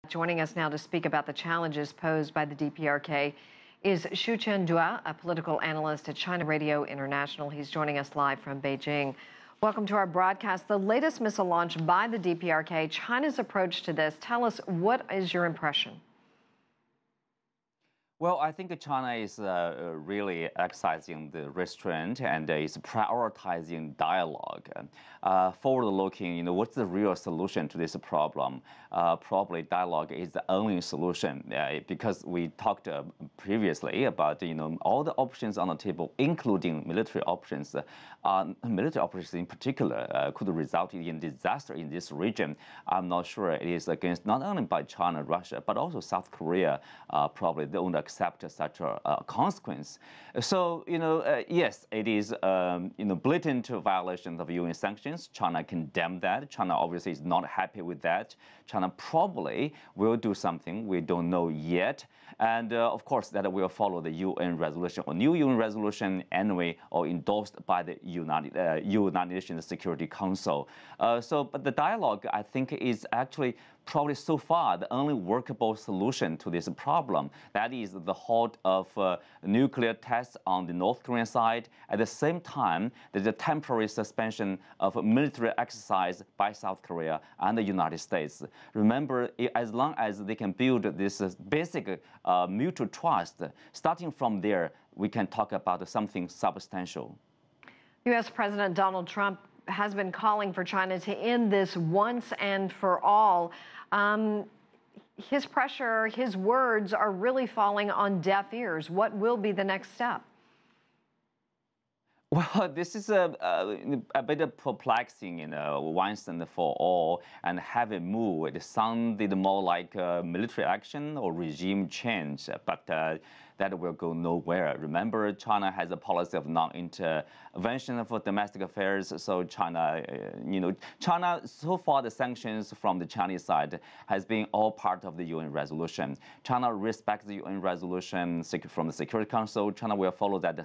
Joining us now to speak about the challenges posed by the DPRK is Xu Qinduo, a political analyst at China Radio International. He's joining us live from Beijing. Welcome to our broadcast. The latest missile launch by the DPRK, China's approach to this. Tell us, what is your impression? Well, I think China is really exercising the restraint and is prioritizing dialogue. Forward-looking, what's the real solution to this problem? Probably dialogue is the only solution because we talked previously about, all the options on the table, including military options. Military operations in particular could result in disaster in this region. I'm not sure it is against not only by China, Russia, but also South Korea. Probably they won't accept such a consequence. So, yes, it is, blatant violation of UN sanctions. China condemned that. China obviously is not happy with that. China probably will do something. We don't know yet. And of course, that will follow the UN resolution or new UN resolution anyway, or endorsed by the United Nations Security Council. But the dialogue, I think, is actually probably so far the only workable solution to this problem. That is the halt of nuclear tests on the North Korean side. At the same time, there's a temporary suspension of military exercise by South Korea and the United States. Remember, as long as they can build this basic mutual trust, starting from there, we can talk about something substantial. U.S. President Donald Trump has been calling for China to end this once and for all. His pressure, his words are really falling on deaf ears. What will be the next step? Well, this is a bit of perplexing, once and for all, and have a move. It sounded more like military action or regime change, but that will go nowhere. Remember, China has a policy of non-intervention for domestic affairs. So China, so far the sanctions from the Chinese side has been all part of the UN resolution. China respects the UN resolution from the Security Council. China will follow that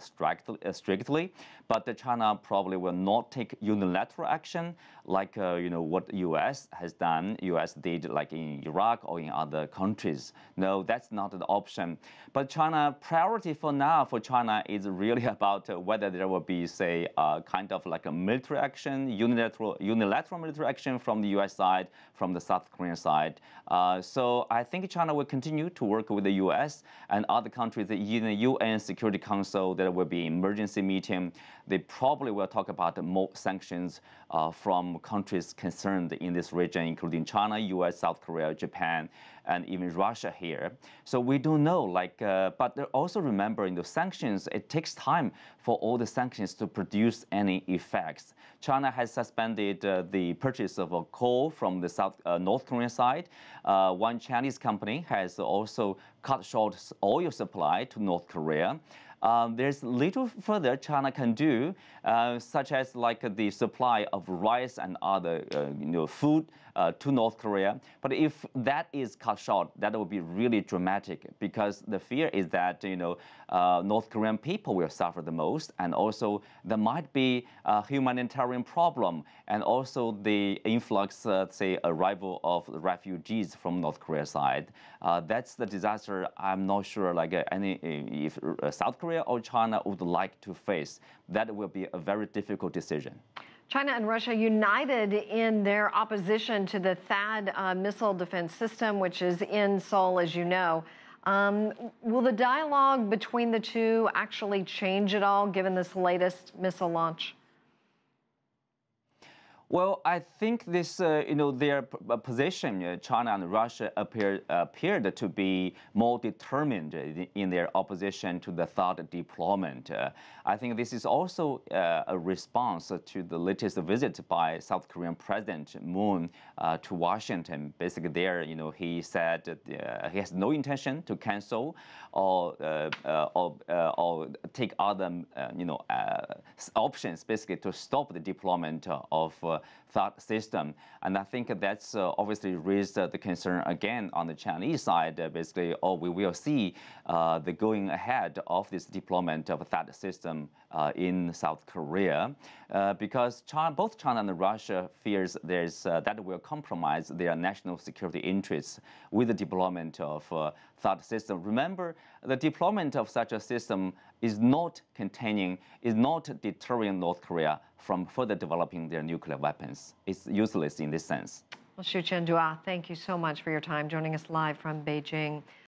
strictly, but China probably will not take unilateral action like what U.S. has done. U.S. did like in Iraq or in other countries. No, that's not an option. But China priority for now for China is really about whether there will be, say, kind of like a military action, unilateral military action from the U.S. side, from the South Korean side. So I think China will continue to work with the U.S. and other countries in the UN Security Council. There will be emergency meeting. They probably will talk about more sanctions from countries concerned in this region, including China, U.S., South Korea, Japan, and even Russia here. So we don't know, but also remember, sanctions, it takes time for all the sanctions to produce any effects. China has suspended the purchase of coal from the North Korean side. One Chinese company has also cut short oil supply to North Korea. There's little further China can do, such as the supply of rice and other food to North Korea. But if that is cut short, that will be really dramatic, because the fear is that North Korean people will suffer the most, and also there might be a humanitarian problem, and also the influx, say, arrival of refugees from North Korea side. That's the disaster. I'm not sure if South Korea or China would like to face. That will be a very difficult decision. China and Russia united in their opposition to the THAAD missile defense system, which is in Seoul, as you know. Will the dialogue between the two actually change at all, given this latest missile launch? Well, I think this, their position, China and Russia appeared to be more determined in their opposition to the THAAD deployment. I think this is also a response to the latest visit by South Korean President Moon to Washington. Basically, there, he said that he has no intention to cancel or take other, options, basically, to stop the deployment of thought system. And I think that's obviously raised the concern again on the Chinese side. Basically, we will see the going ahead of this deployment of a thought system in South Korea, because both China and Russia fears that will compromise their national security interests with the deployment of thought system. Remember, the deployment of such a system is not deterring North Korea from further developing their nuclear weapons. It's useless in this sense. Well, Xu Qinduo, thank you so much for your time joining us live from Beijing.